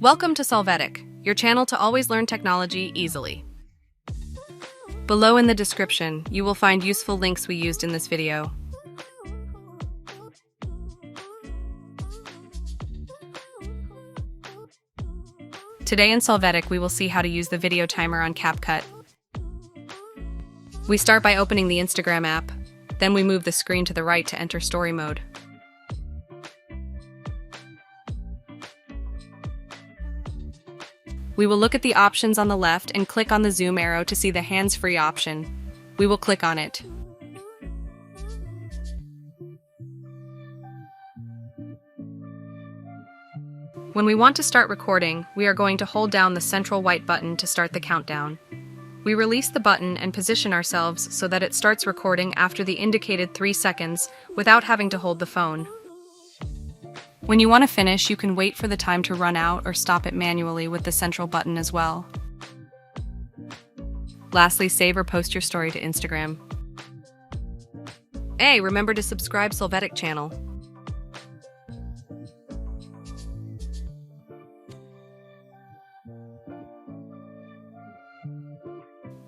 Welcome to Solvetic, your channel to always learn technology easily. Below in the description, you will find useful links we used in this video. Today in Solvetic, we will see how to use the video timer on CapCut. We start by opening the Instagram app, then we move the screen to the right to enter story mode. We will look at the options on the left and click on the zoom arrow to see the hands-free option. We will click on it. When we want to start recording, we are going to hold down the central white button to start the countdown. We release the button and position ourselves so that it starts recording after the indicated 3 seconds without having to hold the phone. When you want to finish, you can wait for the time to run out or stop it manually with the central button as well. Lastly, save or post your story to Instagram. Hey, remember to subscribe Solvetic channel.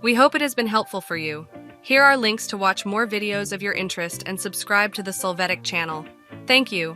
We hope it has been helpful for you. Here are links to watch more videos of your interest and subscribe to the Solvetic channel. Thank you.